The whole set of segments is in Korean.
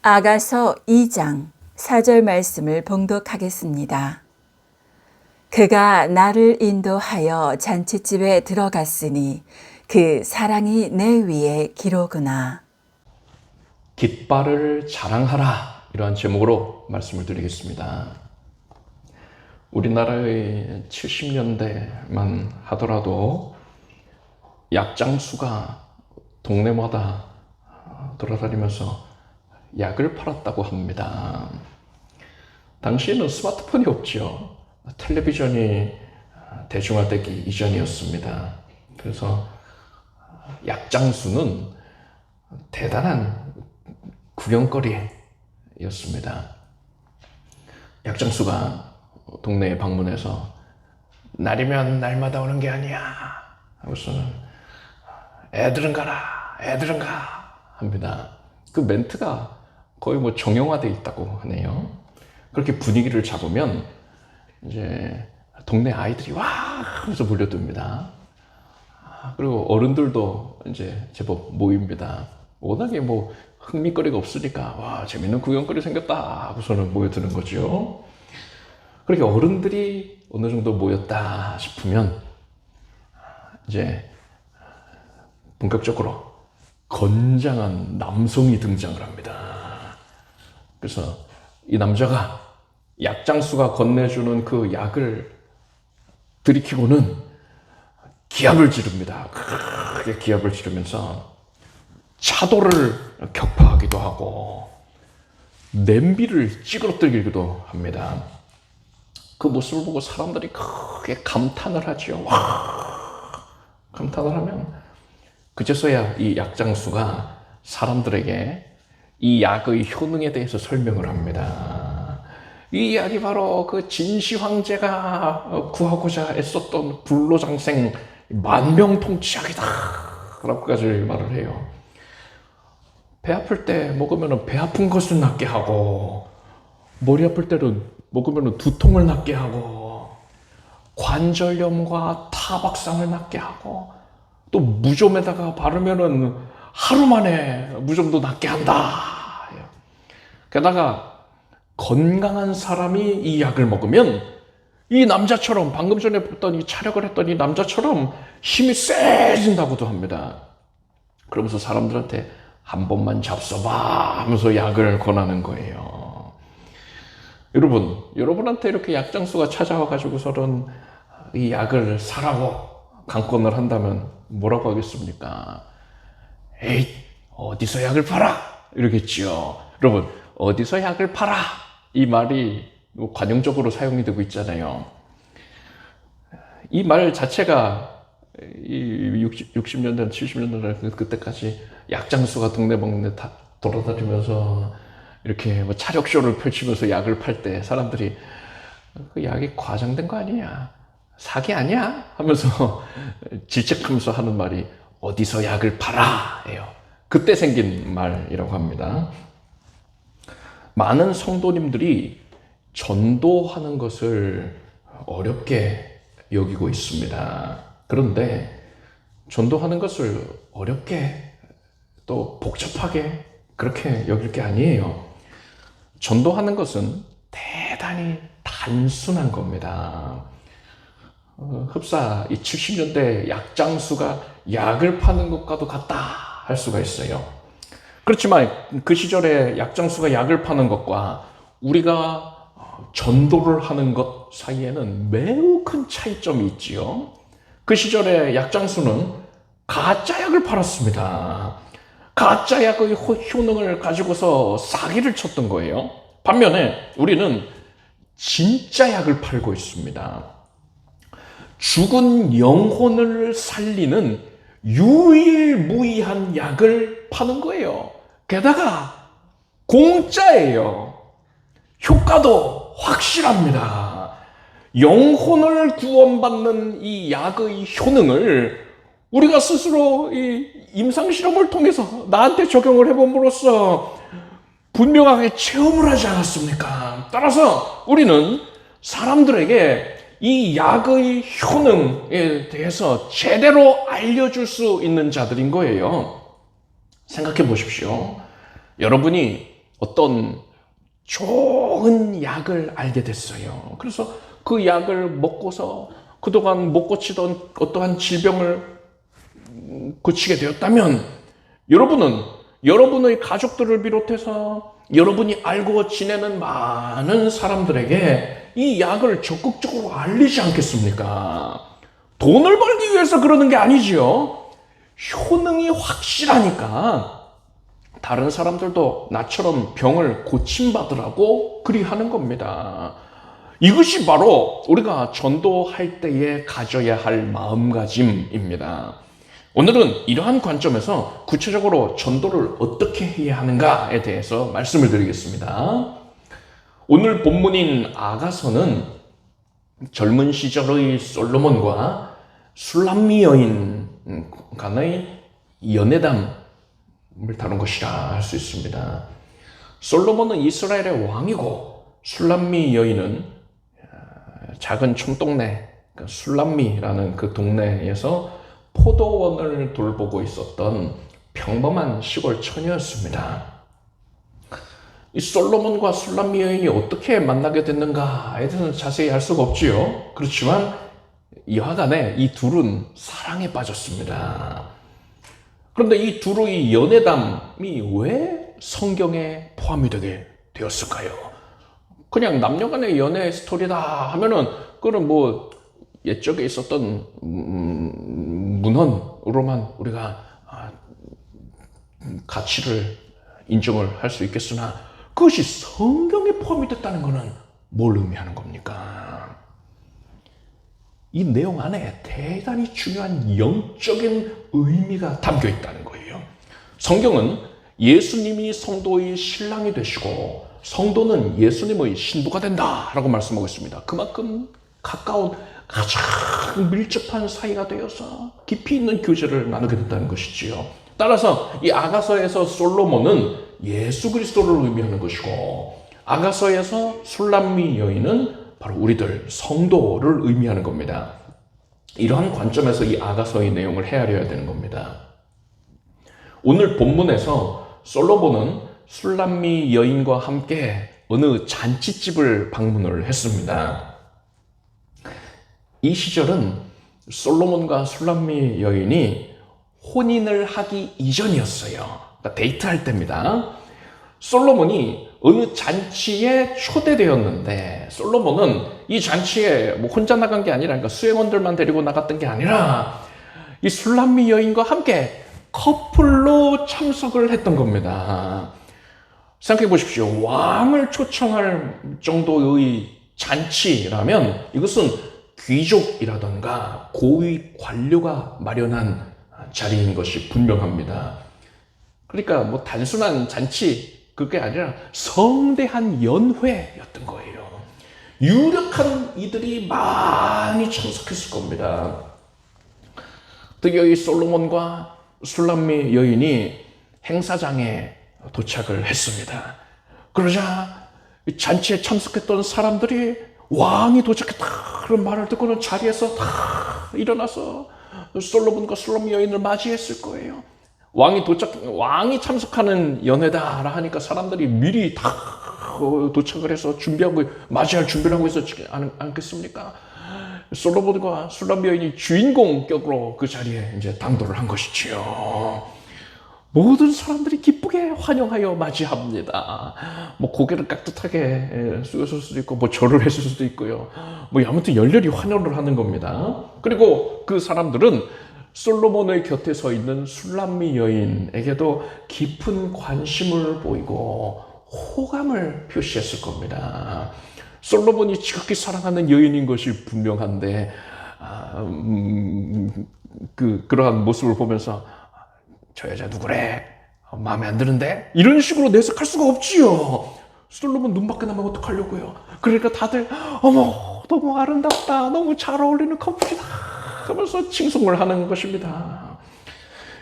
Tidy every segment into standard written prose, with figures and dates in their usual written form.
아가서 2장 4절 말씀을 봉독하겠습니다. 그가 나를 인도하여 잔치집에 들어갔으니 그 사랑이 내 위에 기로구나. 깃발을 자랑하라, 이러한 제목으로 말씀을 드리겠습니다. 우리나라의 70년대만 하더라도 약장수가 동네마다 돌아다니면서 약을 팔았다고 합니다. 당시에는 스마트폰이 없죠. 텔레비전이 대중화되기 이전이었습니다. 그래서 약장수는 대단한 구경거리였습니다. 약장수가 동네에 방문해서 날이면 날마다 오는 게 아니야 하고서는 애들은 가라, 애들은 가 합니다. 그 멘트가 거의 정형화되어 있다고 하네요. 그렇게 분위기를 잡으면 이제 동네 아이들이 와 하면서 몰려듭니다. 그리고 어른들도 이제 제법 모입니다. 워낙에 흥미거리가 없으니까 와 재밌는 구경거리 생겼다 하고서는 모여드는 거죠. 그렇게 어른들이 어느 정도 모였다 싶으면 이제 본격적으로 건장한 남성이 등장을 합니다. 그래서 이 남자가 약장수가 건네주는 그 약을 들이키고는 기합을 지릅니다. 크게 기합을 지르면서 차도를 격파하기도 하고 냄비를 찌그러뜨리기도 합니다. 그 모습을 보고 사람들이 크게 감탄을 하죠. 와! 감탄을 하면 그제서야 이 약장수가 사람들에게 이 약의 효능에 대해서 설명을 합니다. 이 약이 바로 그 진시 황제가 구하고자 애썼던 불로장생 만병통치약이다 라고까지 말을 해요. 배 아플 때 먹으면 배 아픈 것을 낫게 하고, 머리 아플 때는 먹으면 두통을 낫게 하고, 관절염과 타박상을 낫게 하고, 또 무좀에다가 바르면은 하루 만에 무좀도 낫게 한다. 게다가 건강한 사람이 이 약을 먹으면 이 남자처럼, 방금 전에 봤더니 촬영을 했더니 남자처럼 힘이 세진다고도 합니다. 그러면서 사람들한테 한 번만 잡숴봐 하면서 약을 권하는 거예요. 여러분한테 이렇게 약장수가 찾아와 가지고서는 이 약을 사라고 강권을 한다면 뭐라고 하겠습니까? 에이, 어디서 약을 팔아? 이러겠지요. 여러분, 어디서 약을 팔아? 이 말이 관용적으로 사용이 되고 있잖아요. 이 말 자체가 60년대, 70년대 그때까지 약장수가 동네 돌아다니면서 이렇게 차력쇼를 펼치면서 약을 팔 때 사람들이 그 약이 과장된 거 아니냐? 사기 아니야? 하면서 질책하면서 하는 말이 어디서 약을 팔아? 예요. 그때 생긴 말이라고 합니다. 많은 성도님들이 전도하는 것을 어렵게 여기고 있습니다. 그런데 전도하는 것을 어렵게 또 복잡하게 그렇게 여길 게 아니에요. 전도하는 것은 대단히 단순한 겁니다. 흡사 이 70년대 약장수가 약을 파는 것과도 같다 할 수가 있어요. 그렇지만 그 시절에 약장수가 약을 파는 것과 우리가 전도를 하는 것 사이에는 매우 큰 차이점이 있지요. 그 시절에 약장수는 가짜 약을 팔았습니다. 가짜 약의 효능을 가지고서 사기를 쳤던 거예요. 반면에 우리는 진짜 약을 팔고 있습니다. 죽은 영혼을 살리는 유일무이한 약을 파는 거예요. 게다가 공짜예요. 효과도 확실합니다. 영혼을 구원받는 이 약의 효능을 우리가 스스로 이 임상실험을 통해서 나한테 적용을 해봄으로써 분명하게 체험을 하지 않았습니까? 따라서 우리는 사람들에게 이 약의 효능에 대해서 제대로 알려줄 수 있는 자들인 거예요. 생각해 보십시오. 여러분이 어떤 좋은 약을 알게 됐어요. 그래서 그 약을 먹고서 그동안 못 고치던 어떠한 질병을 고치게 되었다면, 여러분은 여러분의 가족들을 비롯해서 여러분이 알고 지내는 많은 사람들에게 이 약을 적극적으로 알리지 않겠습니까? 돈을 벌기 위해서 그러는 게 아니지요. 효능이 확실하니까 다른 사람들도 나처럼 병을 고침받으라고 그리하는 겁니다. 이것이 바로 우리가 전도할 때에 가져야 할 마음가짐입니다. 오늘은 이러한 관점에서 구체적으로 전도를 어떻게 해야 하는가에 대해서 말씀을 드리겠습니다. 오늘 본문인 아가서는 젊은 시절의 솔로몬과 술람미 여인 간의 연애담을 다룬 것이라 할 수 있습니다. 솔로몬은 이스라엘의 왕이고 술람미 여인은 작은 촌동네 술람미라는 그 동네에서 포도원을 돌보고 있었던 평범한 시골 처녀였습니다. 이 솔로몬과 술람미 여인이 어떻게 만나게 됐는가에 대해서는 자세히 알 수가 없지요. 그렇지만 여하간에 이 둘은 사랑에 빠졌습니다. 그런데 이 둘의 연애담이 왜 성경에 포함이 되게 되었을까요? 그냥 남녀간의 연애 스토리다 하면은 그거는 뭐 옛적에 있었던 문헌으로만 우리가 가치를 인정을 할 수 있겠으나, 그것이 성경에 포함이 됐다는 것은 뭘 의미하는 겁니까? 이 내용 안에 대단히 중요한 영적인 의미가 담겨 있다는 거예요. 성경은 예수님이 성도의 신랑이 되시고 성도는 예수님의 신부가 된다라고 말씀하고 있습니다. 그만큼 가까운 가장 밀접한 사이가 되어서 깊이 있는 교제를 나누게 된다는 것이지요. 따라서 이 아가서에서 솔로몬은 예수 그리스도를 의미하는 것이고, 아가서에서 술람미 여인은 바로 우리들 성도를 의미하는 겁니다. 이러한 관점에서 이 아가서의 내용을 헤아려야 되는 겁니다. 오늘 본문에서 솔로몬은 술람미 여인과 함께 어느 잔치집을 방문을 했습니다. 이 시절은 솔로몬과 술람미 여인이 혼인을 하기 이전이었어요. 그러니까 데이트할 때입니다. 솔로몬이 어느 잔치에 초대되었는데, 솔로몬은 이 잔치에 뭐 혼자 나간 게 아니라, 그러니까 수행원들만 데리고 나갔던 게 아니라 이 술람미 여인과 함께 커플로 참석을 했던 겁니다. 생각해 보십시오. 왕을 초청할 정도의 잔치라면 이것은 귀족이라던가 고위 관료가 마련한 자리인 것이 분명합니다. 그러니까 뭐 단순한 잔치, 그게 아니라 성대한 연회였던 거예요. 유력한 이들이 많이 참석했을 겁니다. 드디어 이 솔로몬과 술람미 여인이 행사장에 도착을 했습니다. 그러자 잔치에 참석했던 사람들이 왕이 도착했다 그런 말을 듣고는 자리에서 다 일어나서 솔로몬과 술람미 여인을 맞이했을 거예요. 왕이 참석하는 연회다라 하니까 사람들이 미리 다 도착을 해서 준비하고 맞이할 준비를 하고 있었지 않겠습니까? 솔로몬과 술람미 여인이 주인공격으로 그 자리에 이제 당도를 한 것이지요. 모든 사람들이 기쁘게 환영하여 맞이합니다. 뭐 고개를 깍듯하게 숙였을 수도 있고, 뭐 절을 했을 수도 있고요. 뭐 아무튼 열렬히 환영을 하는 겁니다. 그리고 그 사람들은 솔로몬의 곁에 서 있는 술람미 여인에게도 깊은 관심을 보이고 호감을 표시했을 겁니다. 솔로몬이 지극히 사랑하는 여인인 것이 분명한데, 그러한 모습을 보면서 저 여자 누구래? 마음에 안 드는데? 이런 식으로 내색할 수가 없지요. 솔로몬 눈밖에 나면 어떡하려고요. 그러니까 다들 어머 너무 아름답다, 너무 잘 어울리는 커플이다 하면서 칭송을 하는 것입니다.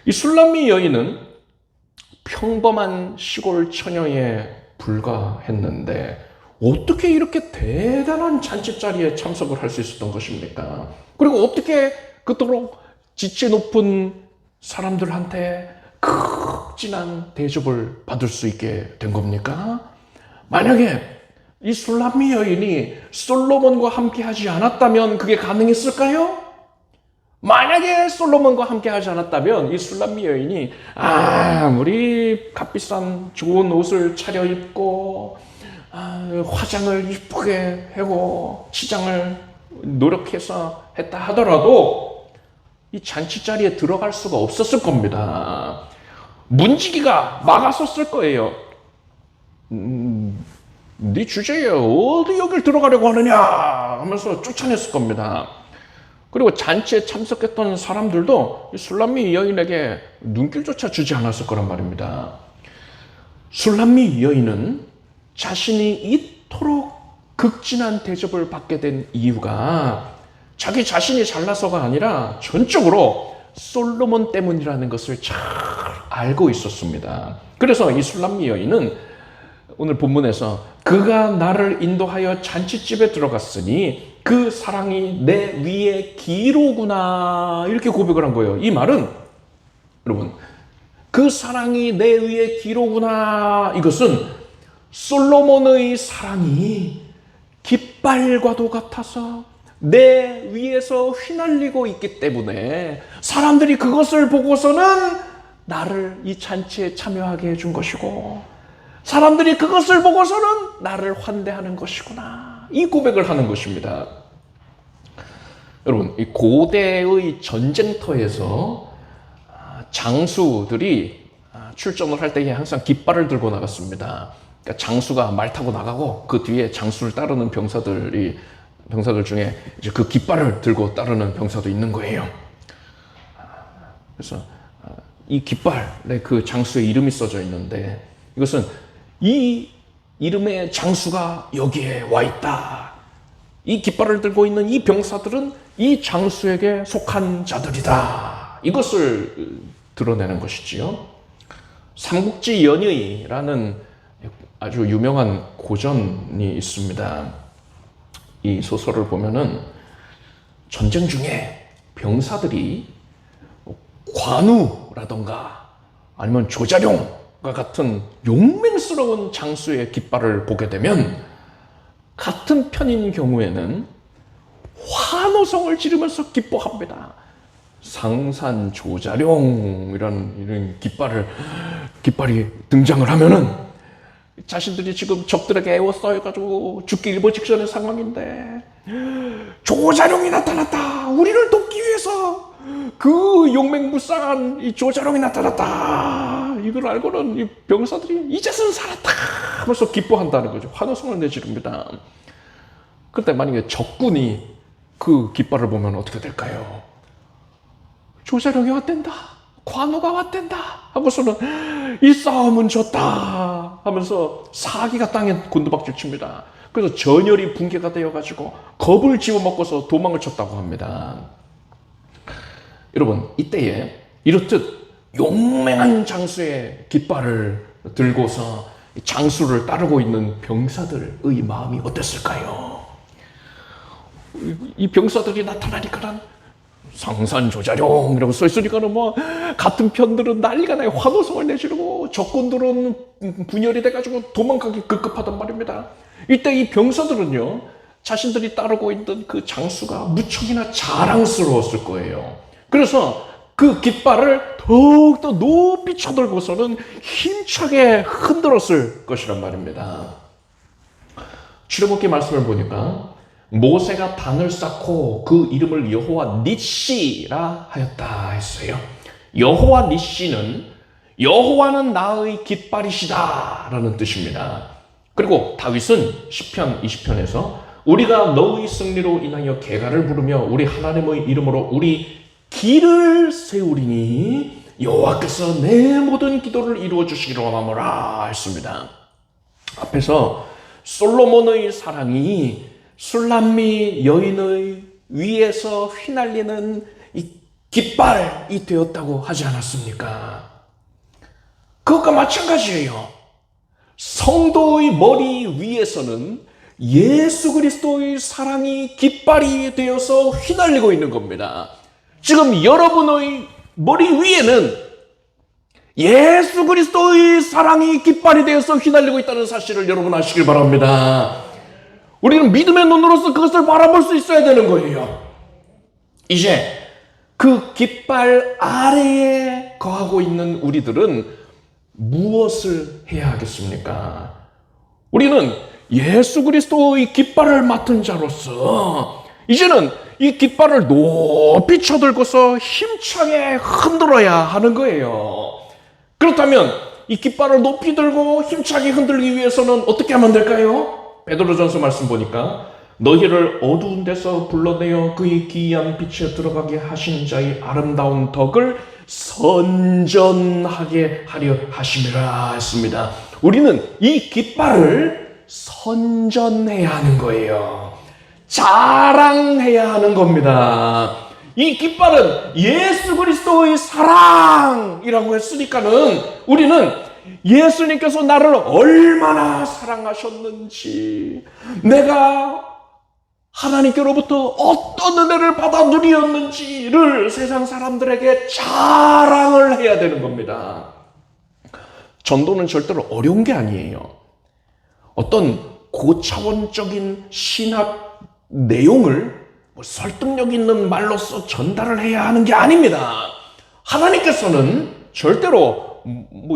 이 술람미 여인은 평범한 시골 처녀에 불과했는데 어떻게 이렇게 대단한 잔치자리에 참석을 할 수 있었던 것입니까? 그리고 어떻게 그토록 지체 높은 사람들한테 극진한 대접을 받을 수 있게 된 겁니까? 만약에 이 술람미 여인이 솔로몬과 함께 하지 않았다면 그게 가능했을까요? 만약에 솔로몬과 함께 하지 않았다면 이 술람미 여인이 아무리 값비싼 좋은 옷을 차려입고 화장을 이쁘게 하고 치장을 노력해서 했다 하더라도 이 잔치 자리에 들어갈 수가 없었을 겁니다. 문지기가 막았었을 거예요. 네 주제에 어디 여길 들어가려고 하느냐 하면서 쫓아냈을 겁니다. 그리고 잔치에 참석했던 사람들도 술람미 여인에게 눈길조차 주지 않았을 거란 말입니다. 술람미 여인은 자신이 이토록 극진한 대접을 받게 된 이유가 자기 자신이 잘나서가 아니라 전적으로 솔로몬 때문이라는 것을 잘 알고 있었습니다. 그래서 이 술람미 여인은 오늘 본문에서 그가 나를 인도하여 잔치집에 들어갔으니 그 사랑이 내 위에 기로구나 이렇게 고백을 한 거예요. 이 말은 여러분 그 사랑이 내 위에 기로구나 이것은 솔로몬의 사랑이 깃발과도 같아서 내 위에서 휘날리고 있기 때문에 사람들이 그것을 보고서는 나를 이 잔치에 참여하게 해준 것이고 사람들이 그것을 보고서는 나를 환대하는 것이구나 이 고백을 하는 것입니다. 여러분 이 고대의 전쟁터에서 장수들이 출전을 할 때에 항상 깃발을 들고 나갔습니다. 그러니까 장수가 말 타고 나가고 그 뒤에 장수를 따르는 병사들 중에 이제 그 깃발을 들고 따르는 병사도 있는 거예요. 그래서 이 깃발에 그 장수의 이름이 써져 있는데 이것은 이 이름의 장수가 여기에 와 있다. 이 깃발을 들고 있는 이 병사들은 이 장수에게 속한 자들이다. 이것을 드러내는 것이지요. 삼국지 연의라는 아주 유명한 고전이 있습니다. 이 소설을 보면은 전쟁 중에 병사들이 관우라던가 아니면 조자룡과 같은 용맹스러운 장수의 깃발을 보게 되면 같은 편인 경우에는 환호성을 지르면서 기뻐합니다. 상산조자룡 이런 깃발이 등장을 하면은 자신들이 지금 적들에게 애워싸여가지고 죽기 일보 직전의 상황인데 조자룡이 나타났다. 우리를 돕기 위해서 그 용맹무쌍한 이 조자룡이 나타났다. 이걸 알고는 이 병사들이 이제는 살았다 하면서 기뻐한다는 거죠. 환호성을 내지릅니다. 그때 만약에 적군이 그 깃발을 보면 어떻게 될까요? 조자룡이 왔댄다. 관우가 왔댄다 하고서는 이 싸움은 졌다 하면서 사기가 땅에 곤두박질 칩니다. 그래서 전열이 붕괴가 되어가지고 겁을 집어먹고서 도망을 쳤다고 합니다. 여러분 이때에 이렇듯 용맹한 장수의 깃발을 들고서 장수를 따르고 있는 병사들의 마음이 어땠을까요? 이 병사들이 나타나니까 상산조자룡이라고 써있으니까는 뭐 같은 편들은 난리가 나요. 환호성을 내지르고 적군들은 분열이 돼가지고 도망가기 급급하단 말입니다. 이때 이 병사들은요 자신들이 따르고 있던 그 장수가 무척이나 자랑스러웠을 거예요. 그래서 그 깃발을 더욱더 높이 쳐들고서는 힘차게 흔들었을 것이란 말입니다. 출애굽기 말씀을 보니까 모세가 단을 쌓고 그 이름을 여호와 니시라 하였다 했어요. 여호와 니시는 여호와는 나의 깃발이시다 라는 뜻입니다. 그리고 다윗은 시편 20편에서 우리가 너의 승리로 인하여 계가를 부르며 우리 하나님의 이름으로 우리 길을 세우리니 여호와께서 내 모든 기도를 이루어 주시기로 하노라 했습니다. 앞에서 솔로몬의 사랑이 술람미 여인의 위에서 휘날리는 이 깃발이 되었다고 하지 않았습니까? 그것과 마찬가지예요. 성도의 머리 위에서는 예수 그리스도의 사랑이 깃발이 되어서 휘날리고 있는 겁니다. 지금 여러분의 머리 위에는 예수 그리스도의 사랑이 깃발이 되어서 휘날리고 있다는 사실을 여러분 아시길 바랍니다. 우리는 믿음의 눈으로서 그것을 바라볼 수 있어야 되는 거예요. 이제 그 깃발 아래에 거하고 있는 우리들은 무엇을 해야 하겠습니까? 우리는 예수 그리스도의 깃발을 맡은 자로서 이제는 이 깃발을 높이 쳐들고서 힘차게 흔들어야 하는 거예요. 그렇다면 이 깃발을 높이 들고 힘차게 흔들기 위해서는 어떻게 하면 될까요? 베드로전서 말씀 보니까 너희를 어두운 데서 불러내어 그의 기이한 빛에 들어가게 하신 자의 아름다운 덕을 선전하게 하려 하심이라 했습니다. 우리는 이 깃발을 선전해야 하는 거예요. 자랑해야 하는 겁니다. 이 깃발은 예수 그리스도의 사랑이라고 했으니까는 우리는 예수님께서 나를 얼마나 사랑하셨는지, 내가 하나님께로부터 어떤 은혜를 받아 누리었는지를 세상 사람들에게 자랑을 해야 되는 겁니다. 전도는 절대로 어려운 게 아니에요. 어떤 고차원적인 신학 내용을 설득력 있는 말로써 전달을 해야 하는 게 아닙니다. 하나님께서는 절대로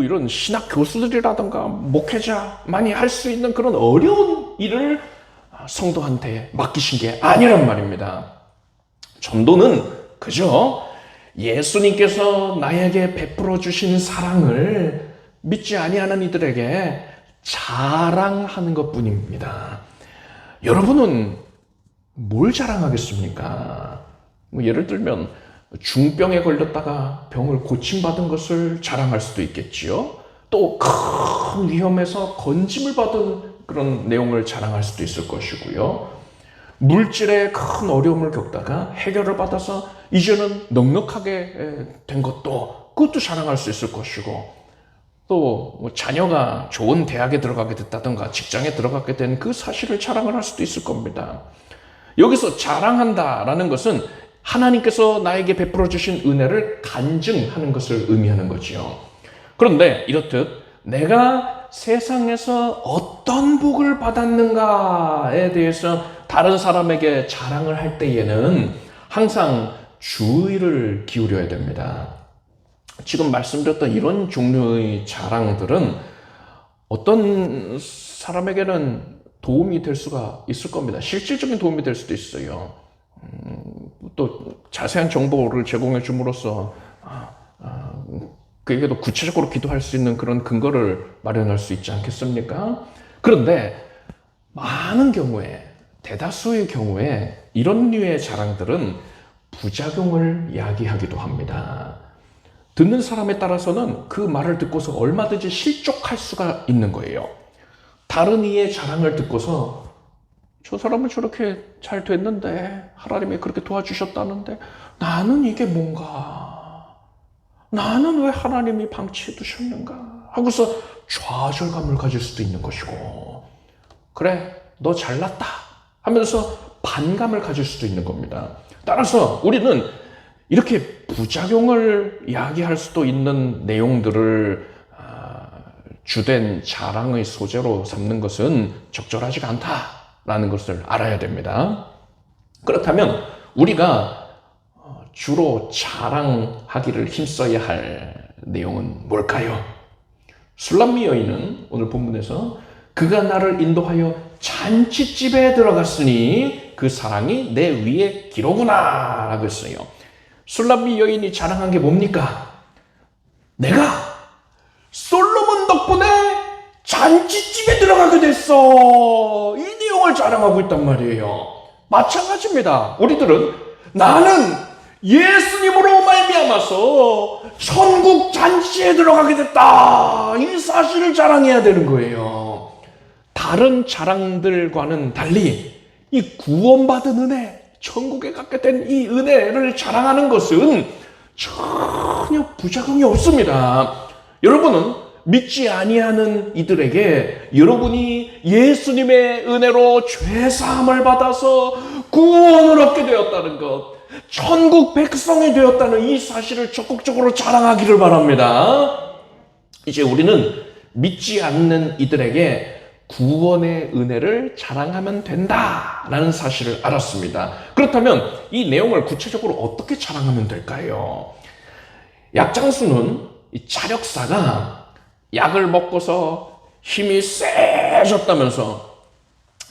이런 신학 교수들이라든가 목회자만이 할 수 있는 그런 어려운 일을 성도한테 맡기신 게 아니란 말입니다. 전도는 그저 예수님께서 나에게 베풀어 주신 사랑을 믿지 아니하는 이들에게 자랑하는 것뿐입니다. 여러분은 뭘 자랑하겠습니까? 예를 들면 중병에 걸렸다가 병을 고침받은 것을 자랑할 수도 있겠지요. 또 큰 위험에서 건짐을 받은 그런 내용을 자랑할 수도 있을 것이고요. 물질에 큰 어려움을 겪다가 해결을 받아서 이제는 넉넉하게 된 그것도 자랑할 수 있을 것이고, 또 자녀가 좋은 대학에 들어가게 됐다든가 직장에 들어가게 된 그 사실을 자랑을 할 수도 있을 겁니다. 여기서 자랑한다라는 것은 하나님께서 나에게 베풀어 주신 은혜를 간증하는 것을 의미하는 거지요. 그런데 이렇듯 내가 세상에서 어떤 복을 받았는가에 대해서 다른 사람에게 자랑을 할 때에는 항상 주의를 기울여야 됩니다. 지금 말씀드렸던 이런 종류의 자랑들은 어떤 사람에게는 도움이 될 수가 있을 겁니다. 실질적인 도움이 될 수도 있어요. 또 자세한 정보를 제공해 줌으로써 그에게도 구체적으로 기도할 수 있는 그런 근거를 마련할 수 있지 않겠습니까? 그런데 많은 경우에, 대다수의 경우에 이런 류의 자랑들은 부작용을 야기하기도 합니다. 듣는 사람에 따라서는 그 말을 듣고서 얼마든지 실족할 수가 있는 거예요. 다른 이의 자랑을 듣고서 저 사람은 저렇게 잘 됐는데, 하나님이 그렇게 도와주셨다는데 나는 이게 뭔가, 나는 왜 하나님이 방치해 두셨는가 하고서 좌절감을 가질 수도 있는 것이고, 그래 너 잘났다 하면서 반감을 가질 수도 있는 겁니다. 따라서 우리는 이렇게 부작용을 야기할 수도 있는 내용들을 주된 자랑의 소재로 삼는 것은 적절하지가 않다라는 것을 알아야 됩니다. 그렇다면 우리가 주로 자랑하기를 힘써야 할 내용은 뭘까요? 술람미 여인은 오늘 본문에서 그가 나를 인도하여 잔치집에 들어갔으니 그 사랑이 내 위에 기로구나 라고 했어요. 술람미 여인이 자랑한 게 뭡니까? 내가 솔로몬 덕분에 잔치집에 들어가게 됐어. 이 내용을 자랑하고 있단 말이에요. 마찬가지입니다. 우리들은 나는 예수님으로 말미암아서 천국 잔치에 들어가게 됐다, 이 사실을 자랑해야 되는 거예요. 다른 자랑들과는 달리 이 구원받은 은혜, 천국에 갖게 된 이 은혜를 자랑하는 것은 전혀 부작용이 없습니다. 여러분은 믿지 아니하는 이들에게 여러분이 예수님의 은혜로 죄사함을 받아서 구원을 얻게 되었다는 것, 천국 백성이 되었다는 이 사실을 적극적으로 자랑하기를 바랍니다. 이제 우리는 믿지 않는 이들에게 구원의 은혜를 자랑하면 된다라는 사실을 알았습니다. 그렇다면 이 내용을 구체적으로 어떻게 자랑하면 될까요? 약장수는 이 차력사가 약을 먹고서 힘이 세졌다면서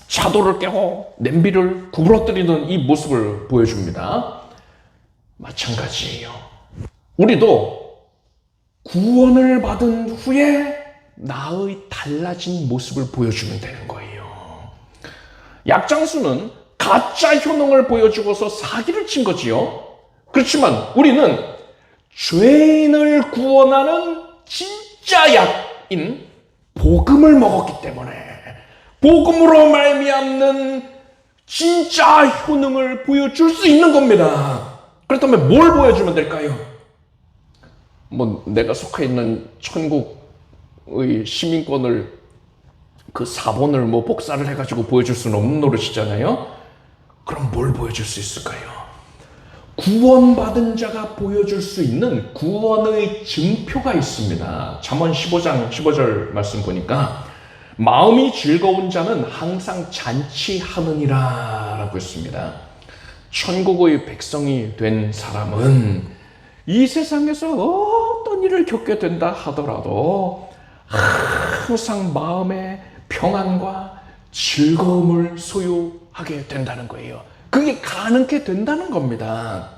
차도를 깨고 냄비를 구부러뜨리는 이 모습을 보여줍니다. 마찬가지예요. 우리도 구원을 받은 후에 나의 달라진 모습을 보여주면 되는 거예요. 약장수는 가짜 효능을 보여주고서 사기를 친 거지요. 그렇지만 우리는 죄인을 구원하는 진짜 약인 복음을 먹었기 때문에 복음으로 말미암는 진짜 효능을 보여줄 수 있는 겁니다. 그렇다면 뭘 보여주면 될까요? 내가 속해 있는 천국의 시민권을 그 사본을 복사를 해가지고 보여줄 수는 없는 노릇이잖아요. 그럼 뭘 보여줄 수 있을까요? 구원받은 자가 보여줄 수 있는 구원의 증표가 있습니다. 잠언 15장 15절 말씀 보니까 마음이 즐거운 자는 항상 잔치하느니라 라고 했습니다. 천국의 백성이 된 사람은 이 세상에서 어떤 일을 겪게 된다 하더라도 항상 마음의 평안과 즐거움을 소유하게 된다는 거예요. 그게 가능하게 된다는 겁니다.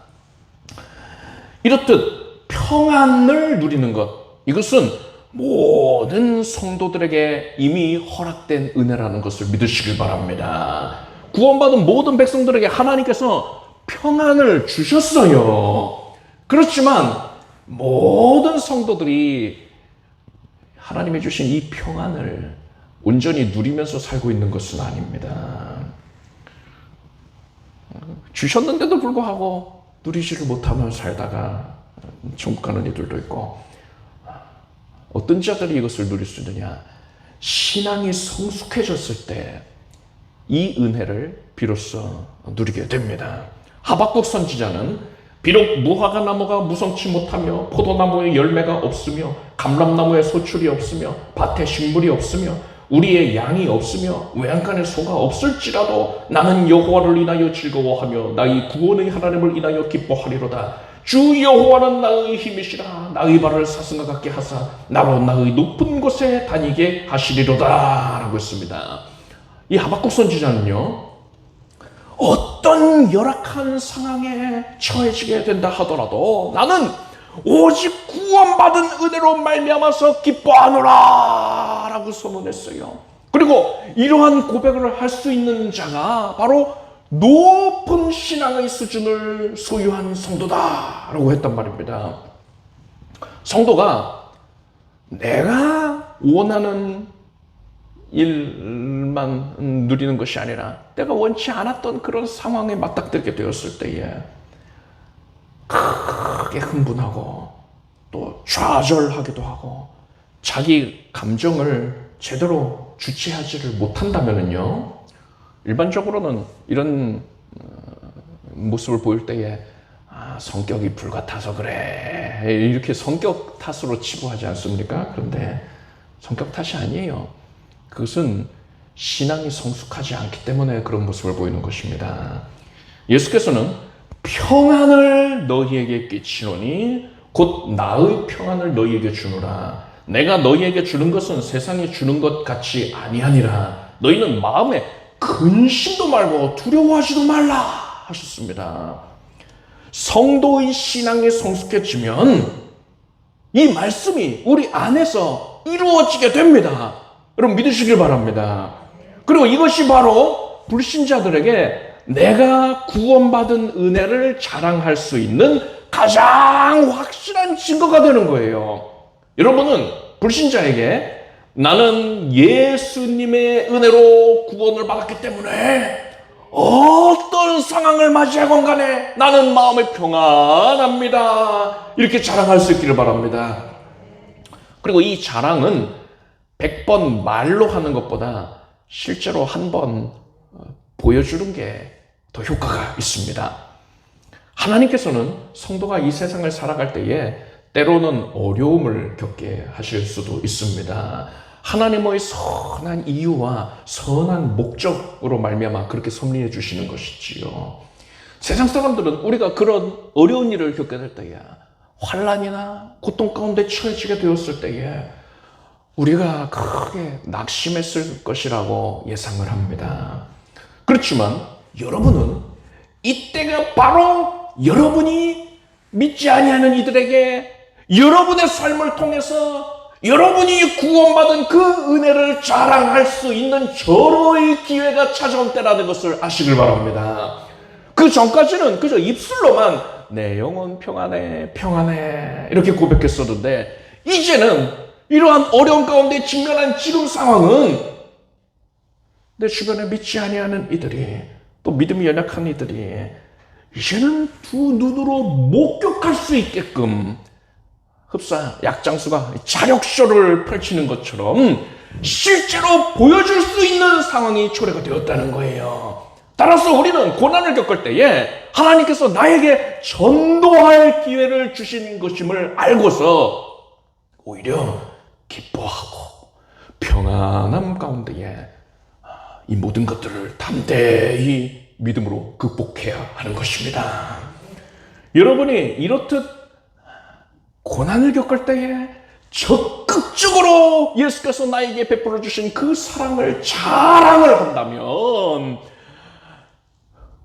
이렇듯 평안을 누리는 것, 이것은 모든 성도들에게 이미 허락된 은혜라는 것을 믿으시길 바랍니다. 구원받은 모든 백성들에게 하나님께서 평안을 주셨어요. 그렇지만 모든 성도들이 하나님이 주신 이 평안을 온전히 누리면서 살고 있는 것은 아닙니다. 주셨는데도 불구하고 누리지를 못하며 살다가 천국 가는 이들도 있고, 어떤 자들이 이것을 누릴 수 있느냐? 신앙이 성숙해졌을 때 이 은혜를 비로소 누리게 됩니다. 하박국 선지자는 비록 무화과 나무가 무성치 못하며 포도나무에 열매가 없으며 감람나무에 소출이 없으며 밭에 식물이 없으며 우리의 양이 없으며 외양간에 소가 없을지라도 나는 여호와를 인하여 즐거워하며 나의 구원의 하나님을 인하여 기뻐하리로다. 주 여호와는 나의 힘이시라. 나의 발을 사슴과 같게 하사 나로 나의 높은 곳에 다니게 하시리로다 라고 했습니다. 이 하박국 선지자는요, 어떤 열악한 상황에 처해지게 된다 하더라도 나는 오직 구원받은 은혜로 말미암아서 기뻐하노라 라고 선언했어요. 그리고 이러한 고백을 할 수 있는 자가 바로 높은 신앙의 수준을 소유한 성도다 라고 했단 말입니다. 성도가 내가 원하는 일만 누리는 것이 아니라 내가 원치 않았던 그런 상황에 맞닥뜨리게 되었을 때에 크게 흥분하고 또 좌절하기도 하고 자기 감정을 제대로 주체하지를 못한다면요, 일반적으로는 이런 모습을 보일 때에 성격이 불같아서 그래 이렇게 성격 탓으로 치부하지 않습니까? 그런데 성격 탓이 아니에요. 그것은 신앙이 성숙하지 않기 때문에 그런 모습을 보이는 것입니다. 예수께서는 평안을 너희에게 끼치노니 곧 나의 평안을 너희에게 주노라. 내가 너희에게 주는 것은 세상이 주는 것 같이 아니하니라. 너희는 마음에 근심도 말고 두려워하지도 말라 하셨습니다. 성도의 신앙이 성숙해지면 이 말씀이 우리 안에서 이루어지게 됩니다. 여러분 믿으시길 바랍니다. 그리고 이것이 바로 불신자들에게 내가 구원받은 은혜를 자랑할 수 있는 가장 확실한 증거가 되는 거예요. 여러분은 불신자에게 나는 예수님의 은혜로 구원을 받았기 때문에 어떤 상황을 맞이하건 간에 나는 마음이 평안합니다 이렇게 자랑할 수 있기를 바랍니다. 그리고 이 자랑은 100번 말로 하는 것보다 실제로 한 번 보여주는 게 더 효과가 있습니다. 하나님께서는 성도가 이 세상을 살아갈 때에 때로는 어려움을 겪게 하실 수도 있습니다. 하나님의 선한 이유와 선한 목적으로 말미암아 그렇게 섭리해 주시는 것이지요. 세상 사람들은 우리가 그런 어려운 일을 겪게 될 때에, 환난이나 고통 가운데 처해지게 되었을 때에 우리가 크게 낙심했을 것이라고 예상을 합니다. 그렇지만 여러분은 이때가 바로 여러분이 믿지 아니하는 이들에게 여러분의 삶을 통해서 여러분이 구원받은 그 은혜를 자랑할 수 있는 절호의 기회가 찾아온 때라는 것을 아시길 바랍니다. 그 전까지는 그저 입술로만 내 영혼 평안해 평안해 이렇게 고백했었는데, 이제는 이러한 어려움 가운데 직면한 지금 상황은 내 주변에 믿지 아니하는 이들이, 또 믿음이 연약한 이들이 이제는 두 눈으로 목격할 수 있게끔 흡사 약장수가 자력쇼를 펼치는 것처럼 실제로 보여줄 수 있는 상황이 초래가 되었다는 거예요. 따라서 우리는 고난을 겪을 때에 하나님께서 나에게 전도할 기회를 주신 것임을 알고서 오히려 기뻐하고 평안함 가운데에 이 모든 것들을 담대히 믿음으로 극복해야 하는 것입니다. 여러분이 이렇듯 고난을 겪을 때에 적극적으로 예수께서 나에게 베풀어 주신 그 사랑을 자랑을 한다면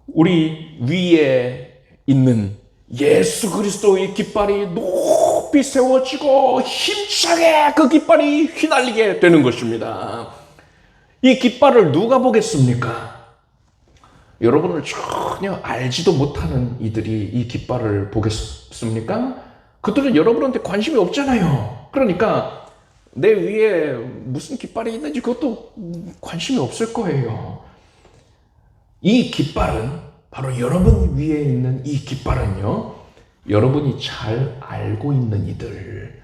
우리 위에 있는 예수 그리스도의 깃발이 높이 세워지고 힘차게 그 깃발이 휘날리게 되는 것입니다. 이 깃발을 누가 보겠습니까? 여러분을 전혀 알지도 못하는 이들이 이 깃발을 보겠습니까? 그들은 여러분한테 관심이 없잖아요. 그러니까 내 위에 무슨 깃발이 있는지 그것도 관심이 없을 거예요. 이 깃발은, 바로 여러분 위에 있는 이 깃발은요, 여러분이 잘 알고 있는 이들,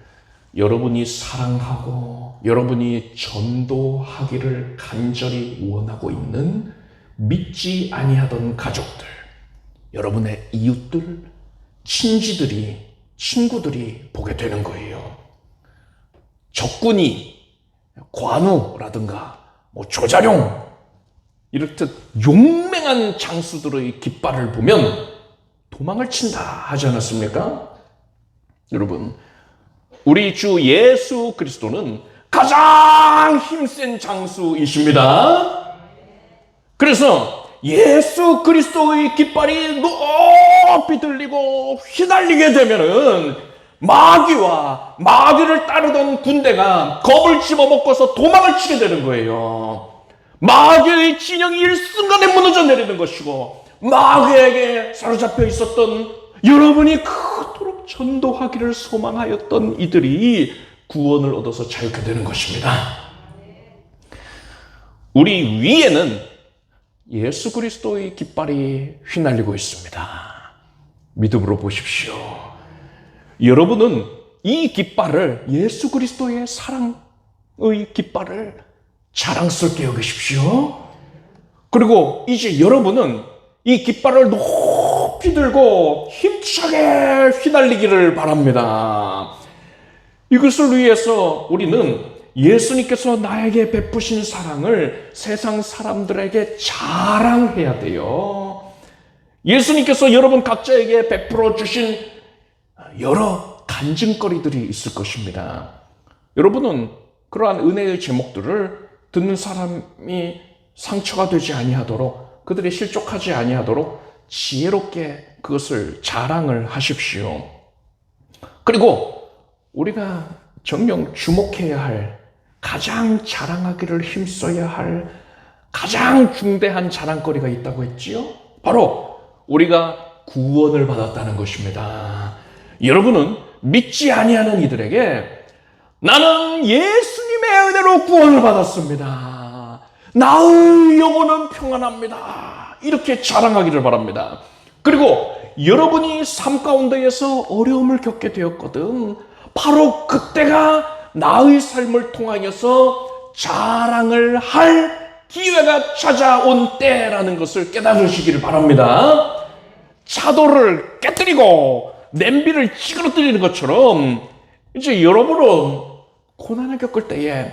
여러분이 사랑하고 여러분이 전도하기를 간절히 원하고 있는 믿지 아니하던 가족들, 여러분의 이웃들, 친지들이, 친구들이 보게 되는 거예요. 적군이 관우라든가 조자룡 이렇듯 용맹한 장수들의 깃발을 보면 도망을 친다 하지 않았습니까? 여러분, 우리 주 예수 그리스도는 가장 힘센 장수이십니다. 그래서 예수 그리스도의 깃발이 높이 들리고 휘날리게 되면은 마귀와 마귀를 따르던 군대가 겁을 집어먹고서 도망을 치게 되는 거예요. 마귀의 진영이 일순간에 무너져 내리는 것이고, 마귀에게 사로잡혀 있었던 여러분이 그토록 전도하기를 소망하였던 이들이 구원을 얻어서 자유케 되는 것입니다. 우리 위에는 예수 그리스도의 깃발이 휘날리고 있습니다. 믿음으로 보십시오. 여러분은 이 깃발을, 예수 그리스도의 사랑의 깃발을 자랑스럽게 여기십시오. 그리고 이제 여러분은 이 깃발을 높이 들고 힘차게 휘날리기를 바랍니다. 이것을 위해서 우리는 예수님께서 나에게 베푸신 사랑을 세상 사람들에게 자랑해야 돼요. 예수님께서 여러분 각자에게 베풀어 주신 여러 간증거리들이 있을 것입니다. 여러분은 그러한 은혜의 제목들을 듣는 사람이 상처가 되지 아니하도록, 그들이 실족하지 아니하도록 지혜롭게 그것을 자랑을 하십시오. 그리고 우리가 정녕 주목해야 할, 가장 자랑하기를 힘써야 할 가장 중대한 자랑거리가 있다고 했지요? 바로 우리가 구원을 받았다는 것입니다. 여러분은 믿지 아니하는 이들에게 나는 예수님의 은혜로 구원을 받았습니다, 나의 영혼은 평안합니다, 이렇게 자랑하기를 바랍니다. 그리고 여러분이 삶 가운데에서 어려움을 겪게 되었거든, 바로 그때가 나의 삶을 통하여서 자랑을 할 기회가 찾아온 때라는 것을 깨달으시기를 바랍니다. 차도를 깨뜨리고 냄비를 찌그러뜨리는 것처럼 이제 여러분은 고난을 겪을 때에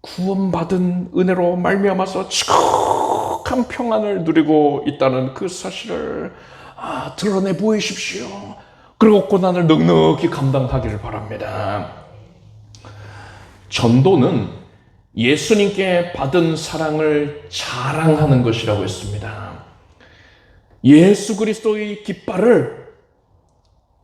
구원받은 은혜로 말미암아서 지극한 평안을 누리고 있다는 그 사실을 드러내 보이십시오. 그리고 고난을 넉넉히 감당하기를 바랍니다. 전도는 예수님께 받은 사랑을 자랑하는 것이라고 했습니다. 예수 그리스도의 깃발을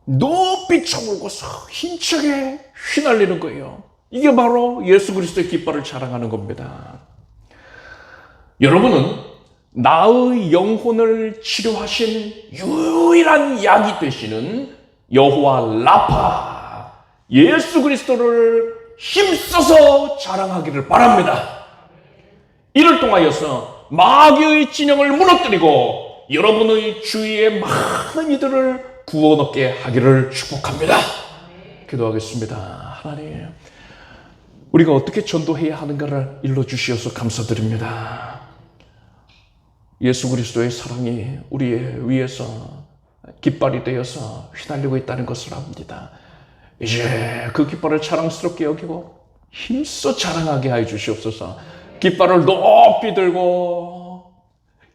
높이 쳐물고서 힘차게 휘날리는 거예요. 이게 바로 예수 그리스도의 깃발을 자랑하는 겁니다. 여러분은 나의 영혼을 치료하신 유일한 약이 되시는 여호와 라파 예수 그리스도를 힘써서 자랑하기를 바랍니다. 이를 통하여서 마귀의 진영을 무너뜨리고 여러분의 주위의 많은 이들을 구원 얻게 하기를 축복합니다. 기도하겠습니다. 하나님, 우리가 어떻게 전도해야 하는가를 일러주시어서 감사드립니다. 예수 그리스도의 사랑이 우리의 위에서 깃발이 되어서 휘날리고 있다는 것을 압니다. 이제 그 깃발을 자랑스럽게 여기고 힘써 자랑하게 하여 주시옵소서. 깃발을 높이 들고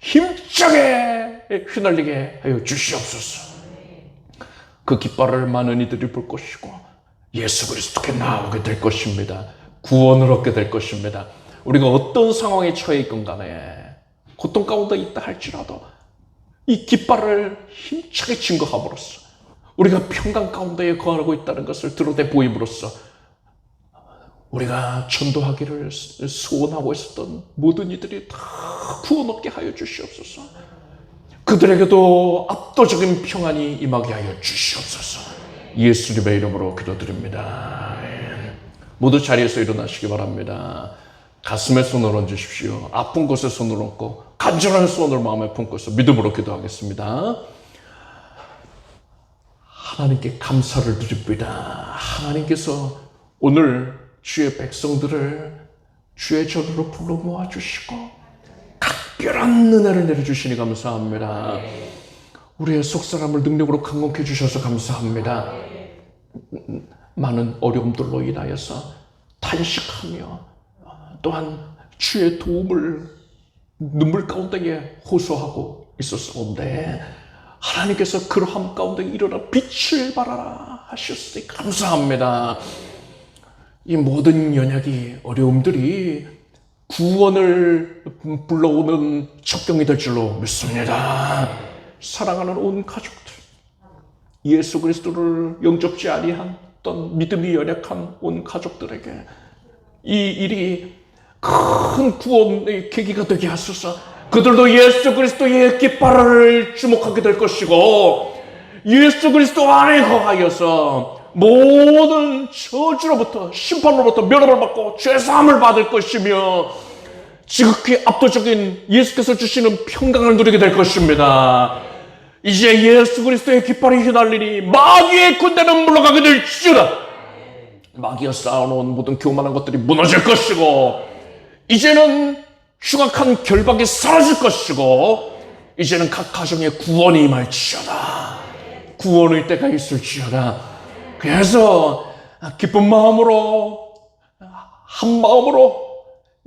힘차게 휘날리게 하여 주시옵소서. 그 깃발을 많은 이들이 볼 것이고 예수 그리스도께 나오게 될 것입니다. 구원을 얻게 될 것입니다. 우리가 어떤 상황에 처해 있건 간에 고통 가운데 있다 할지라도 이 깃발을 힘차게 증거함으로써 우리가 평강 가운데 거하고 있다는 것을 드러내 보임으로써 우리가 전도하기를 소원하고 있었던 모든 이들이 다 구원 얻게 하여 주시옵소서. 그들에게도 압도적인 평안이 임하게 하여 주시옵소서. 예수님의 이름으로 기도드립니다. 모두 자리에서 일어나시기 바랍니다. 가슴에 손을 얹으십시오. 아픈 곳에 손을 얹고 간절한 손을 마음에 품고서 믿음으로 기도하겠습니다. 하나님께 감사를 드립니다. 하나님께서 오늘 주의 백성들을 주의 전으로 불러 모아주시고 각별한 은혜를 내려주시니 감사합니다. 우리의 속사람을 능력으로 강건케 해주셔서 감사합니다. 많은 어려움들로 인하여서 탄식하며 또한 주의 도움을 눈물 가운데에 호소하고 있었는데 하나님께서 그러함 가운데 일어나 빛을 발하라 하셨으니 감사합니다. 이 모든 연약이 어려움들이 구원을 불러오는 첩경이 될 줄로 믿습니다. 사랑하는 온 가족들, 예수 그리스도를 영접지 아니했던 믿음이 연약한 온 가족들에게 이 일이 큰 구원의 계기가 되게 하소서. 그들도 예수 그리스도의 깃발을 주목하게 될 것이고 예수 그리스도 안에 거하여서 모든 저주로부터 심판으로부터 면허를 받고 죄사함을 받을 것이며 지극히 압도적인 예수께서 주시는 평강을 누리게 될 것입니다. 이제 예수 그리스도의 깃발이 휘날리니 마귀의 군대는 물러가게 될지어다. 마귀가 쌓아놓은 모든 교만한 것들이 무너질 것이고 이제는 흉악한 결박이 사라질 것이고 이제는 각 가정에 구원이 임할지어다. 구원의 때가 있을지어다. 그래서 기쁜 마음으로 한 마음으로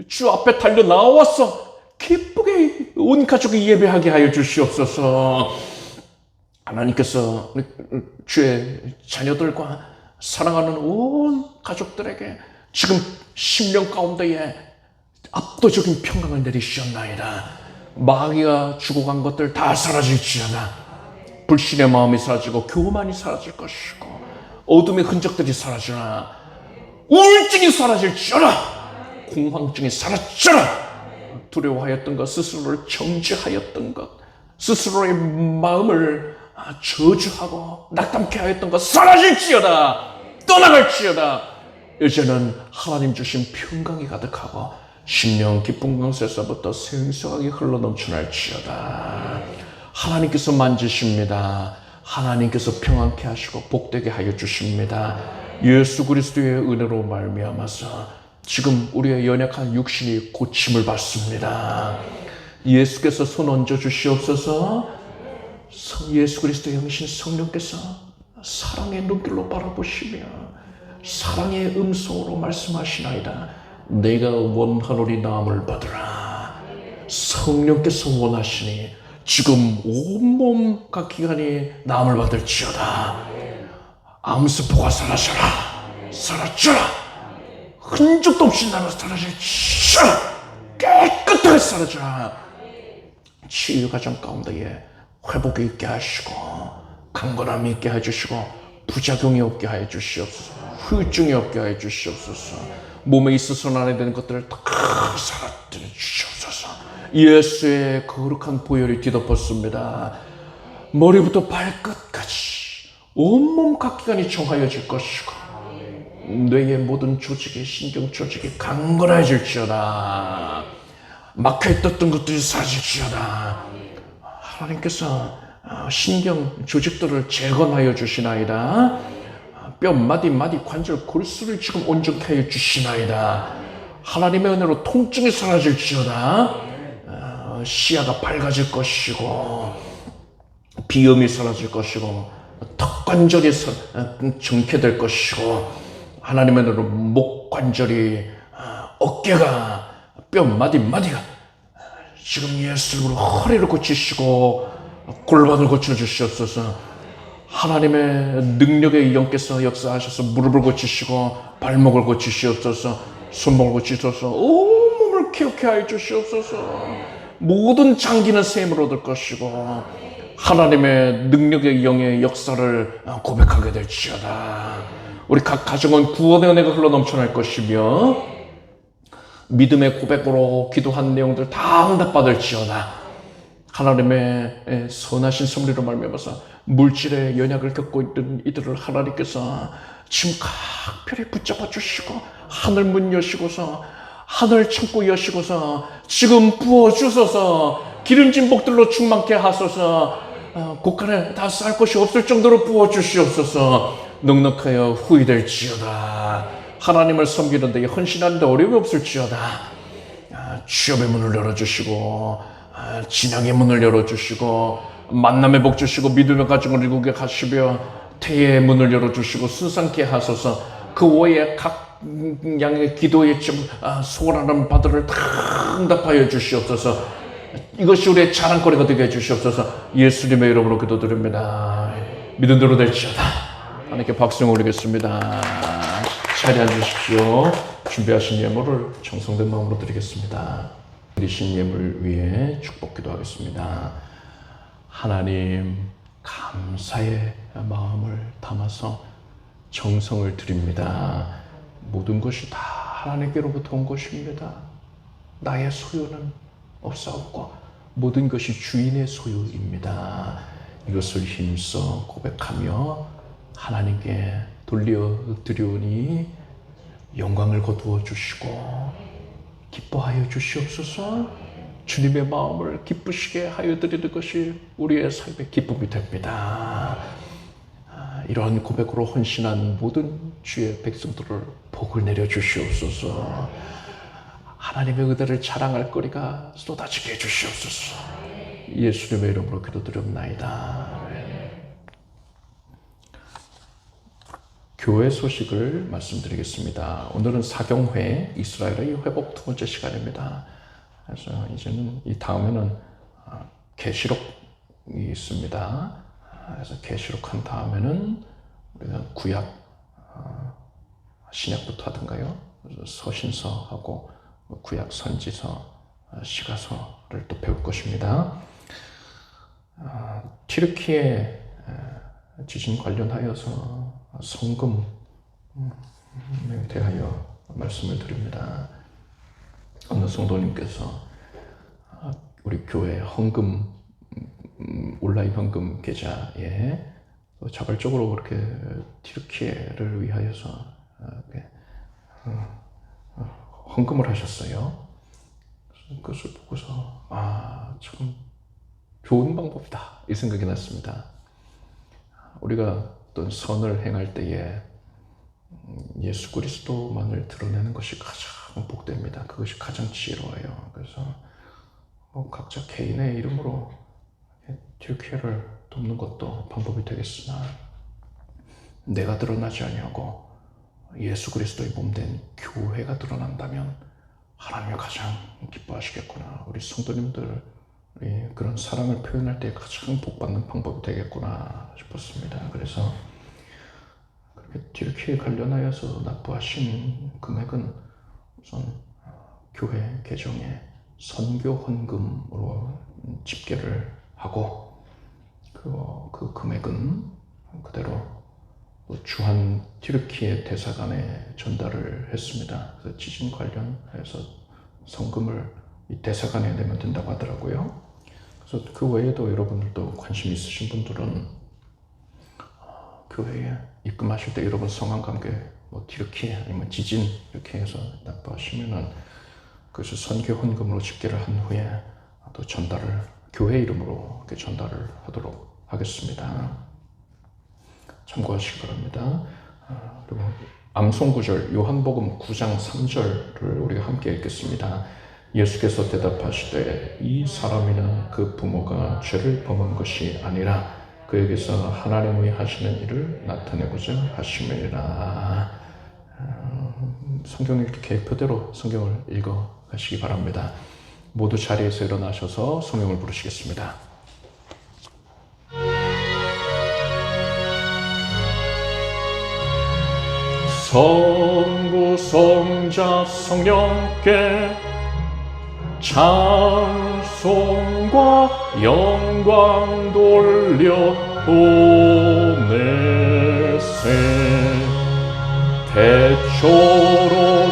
주 앞에 달려 나와서 기쁘게 온 가족이 예배하게 하여 주시옵소서. 하나님께서 주의 자녀들과 사랑하는 온 가족들에게 지금 심령 가운데에 압도적인 평강을 내리시었나이다. 마귀가 죽어간 것들 다 사라질지어다. 불신의 마음이 사라지고 교만이 사라질 것이고 어둠의 흔적들이 사라지나 우울증이 사라질지어다. 공황증이 사라져라. 두려워하였던 것, 스스로를 정죄하였던 것, 스스로의 마음을 저주하고 낙담케 하였던 것 사라질지어다. 떠나갈지어다. 이제는 하나님 주신 평강이 가득하고 심령 깊은 곳에서부터 생수하게 흘러넘쳐날지어다. 하나님께서 만지십니다. 하나님께서 평안케 하시고 복되게 하여 주십니다. 예수 그리스도의 은혜로 말미암아서 지금 우리의 연약한 육신이 고침을 받습니다. 예수께서 손 얹어 주시옵소서. 예수 그리스도의 영이신 성령께서 사랑의 눈길로 바라보시며 사랑의 음성으로 말씀하시나이다. 내가 원하노니 나음을 받으라. 성령께서 원하시니 지금 온몸 각 기관이 나음을 받을지어다. 암세포가 사라져라. 사라져라. 흔적도 없이 나로 사라질지어다. 깨끗하게 사라져라. 치유 과정 가운데에 회복이 있게 하시고 강건함이 있게 해주시고 부작용이 없게 해주시옵소서. 후유증이 없게 해주시옵소서. 몸에 있어서는 안 해야 되는 것들을 다 사라뜨려 주시옵소서. 예수의 거룩한 보혈이 뒤덮었습니다. 머리부터 발끝까지 온몸 각 기관이 정하여질 것이고 뇌의 모든 조직이 신경 조직이 강건해질지어다. 막혀있던 것들이 사라질지어다. 하나님께서 신경 조직들을 재건하여 주시나이다. 뼈 마디 관절 골수를 지금 온전케 해 주시나이다. 하나님의 은혜로 통증이 사라질지어다. 시야가 밝아질 것이고 비염이 사라질 것이고 턱 관절이 정케될 것이고 하나님의 은혜로 목 관절이 어깨가 뼈 마디가 지금 예수 이름으로 허리를 고치시고 골반을 고쳐주시옵소서. 하나님의 능력의 영께서 역사하셔서 무릎을 고치시고 발목을 고치시옵소서. 손목을 고치소서. 온몸을 기억해 하여 주시옵소서. 모든 장기는 샘을 얻을 것이고 하나님의 능력의 영의 역사를 고백하게 될지어다. 우리 각 가정은 구원의 은혜가 흘러 넘쳐날 것이며 믿음의 고백으로 기도한 내용들 다 응답받을지어다. 하나님의 선하신 섭리로 말미암아서 물질의 연약을 겪고 있는 이들을 하나님께서 지금 각별히 붙잡아 주시고 하늘 문 여시고서 하늘 창고 여시고서 지금 부어주소서. 기름진 복들로 충만케 하소서. 곳간에 다 쌀 것이 없을 정도로 부어주시옵소서. 넉넉하여 후이될지어다. 하나님을 섬기는 데 헌신하는 데 어려움이 없을지어다. 취업의 문을 열어주시고 진앙의 문을 열어주시고 만남의 복 주시고 믿음의 가정을 이루게 하시며 태의 문을 열어주시고 순상케 하소서. 그 외에 각 양의 기도에 좀 소원하는 바들을 다 응답하여 주시옵소서. 이것이 우리의 자랑거리가 되게 해주시옵소서. 예수님의 이름으로 기도드립니다. 믿음 대로 될지어다. 하나님께 박수 올리겠습니다. 자리에 앉으십시오. 준비하신 예물을 정성된 마음으로 드리겠습니다. 드리신 예물 위에 축복 기도하겠습니다. 하나님, 감사의 마음을 담아서 정성을 드립니다. 모든 것이 다 하나님께로부터 온 것입니다. 나의 소유는 없사옵고 모든 것이 주인의 소유입니다. 이것을 힘써 고백하며 하나님께 돌려드리오니 영광을 거두어 주시고 기뻐하여 주시옵소서. 주님의 마음을 기쁘시게 하여 드리는 것이 우리의 삶의 기쁨이 됩니다. 이러한 고백으로 헌신한 모든 주의 백성들을 복을 내려 주시옵소서. 하나님의 의대를 자랑할 거리가 쏟아지게 해주시옵소서. 예수님의 이름으로 기도드립나이다. 교회 소식을 말씀드리겠습니다. 오늘은 사경회 이스라엘의 회복 두 번째 시간입니다. 그래서 이제는 이 다음에는 계시록이 있습니다. 그래서 계시록 한 다음에는 우리가 구약, 신약부터 하던가요? 서신서하고 구약, 선지서, 시가서를 또 배울 것입니다. 튀르키예 지진 관련하여서 성금에 대하여 말씀을 드립니다. 어느 성도님께서 우리 교회 헌금 온라인 헌금 계좌에 자발적으로 그렇게 튀르키예를 위하여서 헌금을 하셨어요. 그것을 보고서 참 좋은 방법이다 이 생각이 났습니다. 우리가 어떤 선을 행할 때에 예수 그리스도만을 드러내는 것이 가장 복됩니다. 그것이 가장 지혜로워요. 그래서 각자 개인의 이름으로 튀르키예를 돕는 것도 방법이 되겠으나 내가 드러나지 아니하고 예수 그리스도의 몸된 교회가 드러난다면 하나님이 가장 기뻐하시겠구나. 우리 성도님들이 그런 사랑을 표현할 때 가장 복받는 방법이 되겠구나 싶었습니다. 그래서 그렇게 튀르키예에 관련하여서 납부하신 금액은 우선 교회 개정에 선교 헌금으로 집계를 하고 그 금액은 그대로 주한 튀르키예 대사관에 전달을 했습니다. 그래서 지진 관련해서 성금을 이 대사관에 내면 된다고 하더라고요. 그래서 그 외에도 여러분들도 관심 있으신 분들은 교회에 입금하실 때 여러분 성함관계 튀르키예 아니면 지진 이렇게 해서 납부하시면은 그것을 선교 헌금으로 집계를 한 후에 또 전달을 교회 이름으로 이렇게 전달을 하도록 하겠습니다. 참고하시기 바랍니다. 그리고 암송구절 요한복음 9장 3절을 우리가 함께 읽겠습니다. 예수께서 대답하시되 이 사람이나 그 부모가 죄를 범한 것이 아니라 그에게서 하나님의 하시는 일을 나타내고자 하심이라. 성경 읽기 계획표대로 성경을 읽어 가시기 바랍니다. 모두 자리에서 일어나셔서 성경을 부르시겠습니다. 성부 성자 성령께 찬송과 영광 돌려 보내세. 태초로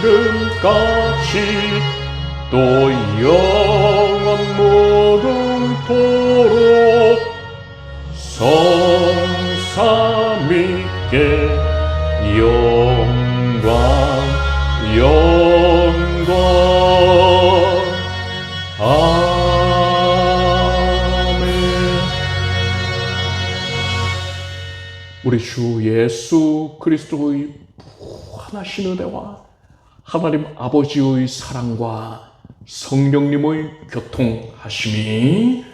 지금까지 또 영원 무궁토록 성삼위께 영광 영광 아멘. 우리 주 예수 그리스도의 무한하신 은혜와 하나님 아버지의 사랑과 성령님의 교통하심이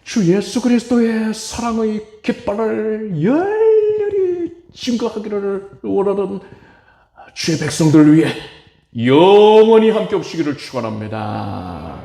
주 예수 그리스도의 사랑의 깃발을 열렬히 증거하기를 원하는 주의 백성들을 위해 영원히 함께 없으기를 축원합니다.